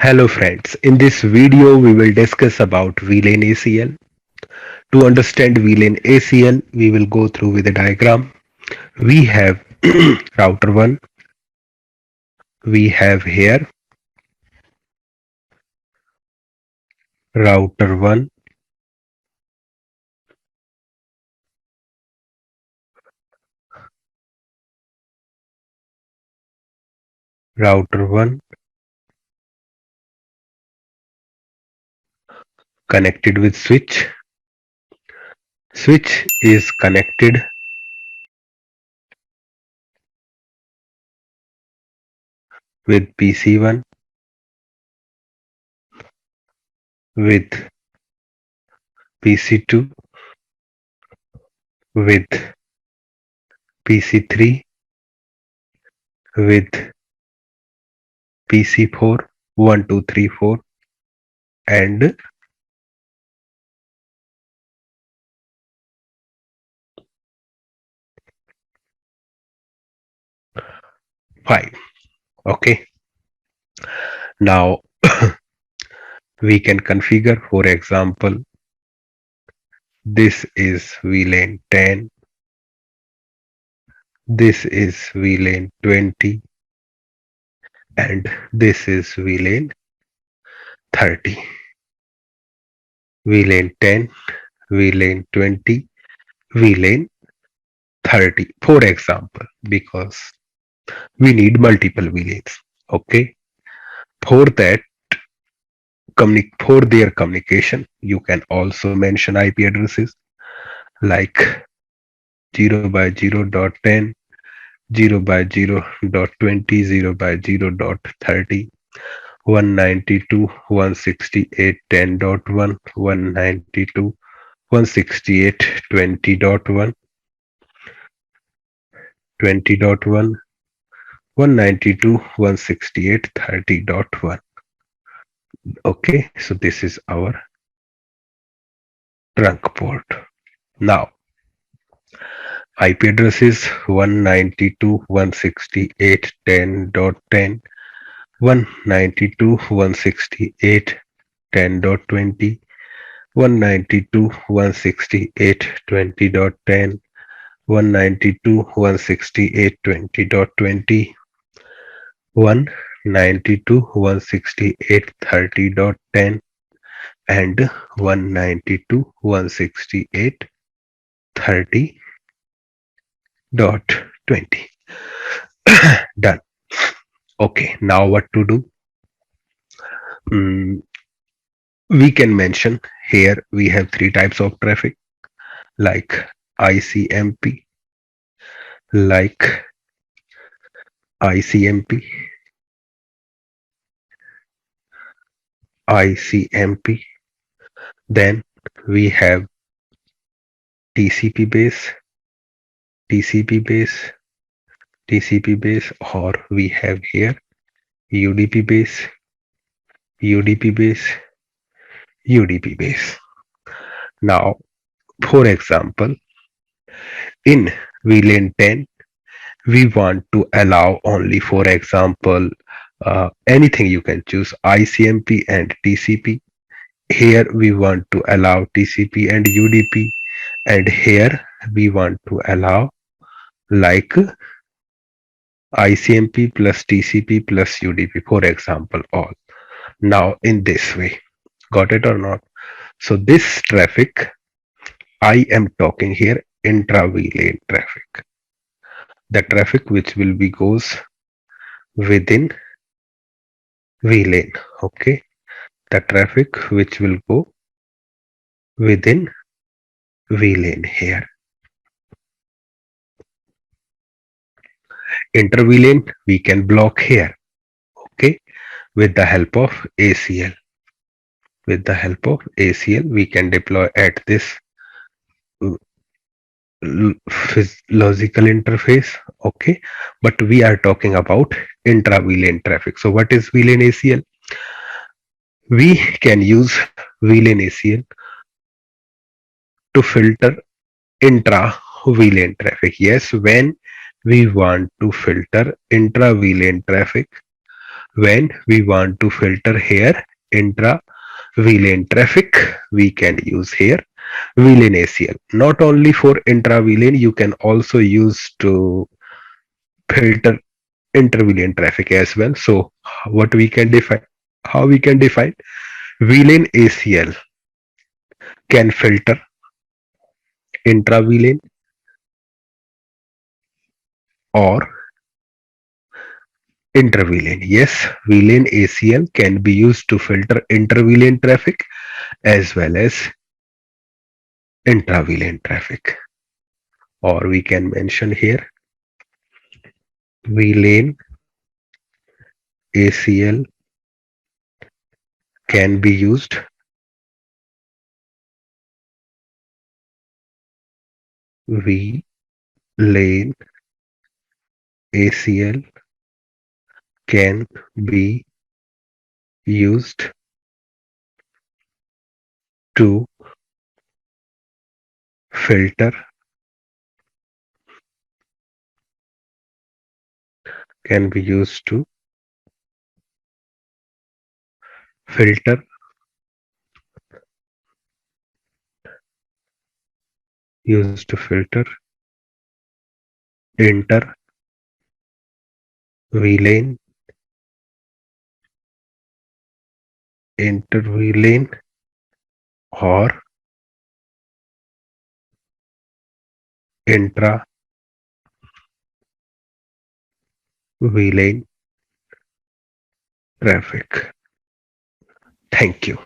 Hello friends, in this video we will discuss about VLAN ACL. To understand VLAN ACL, we will go through with a diagram. We have router 1, we have here router 1, router 1 connected with switch. Switch is connected with PC1, with PC2, with PC3, with PC4, 1, 2, 3, 4 and 5. Okay, now we can configure, for example, this is VLAN 10, this is VLAN 20 and this is VLAN 30. VLAN 10, VLAN 20, VLAN 30, for example, because we need multiple VLANs. Okay, for that, for their communication, you can also mention IP addresses like 0 by 0 dot 10, 0 by 0 dot 20, 0 by 0 dot 30, 192.168.10.1, 192.168.20.1, 20.1, 192.168.30.1. Okay, so this is our trunk port. Now, IP address is 192.168.10.10, 192.168.10.20, 192.168.20.10, 192.168.20.20, 192.168.30.10 and 192.168.30.20. Done. Okay, now what to do? We can mention here we have three types of traffic like ICMP, like ICMP, ICMP. Then we have TCP base, TCP base, TCP base, or we have here UDP base, UDP base, UDP base. Now, for example, in VLAN 10, we want to allow only, for example, anything you can choose, ICMP and TCP. Here we want to allow TCP and UDP, and here we want to allow like ICMP plus TCP plus UDP, for example, all. Now in this way, got it or not? So this traffic, I am talking here intra-VLAN traffic. The traffic which will be goes within VLAN. Okay, the traffic which will go within VLAN here. Inter-VLAN we can block here. Okay, with the help of ACL. With the help of ACL, we can deploy at this logical interface. Okay, but we are talking about intra-VLAN traffic. So what is VLAN ACL? We can use VLAN ACL to filter intra-VLAN traffic. Yes, when we want to filter intra-VLAN traffic, When we want to filter here intra VLAN traffic, we can use here VLAN ACL. Not only for intra VLAN, you can also use to filter inter VLAN traffic as well. So what we can define, how we can define VLAN ACL can filter intra VLAN or inter VLAN. Yes, VLAN ACL can be used to filter inter VLAN traffic as well as intra VLAN traffic. Or we can mention here VLAN ACL can be used VLAN ACL can be used to filter can be used to filter used to filter inter VLAN inter VLAN or intra VLAN traffic. Thank you.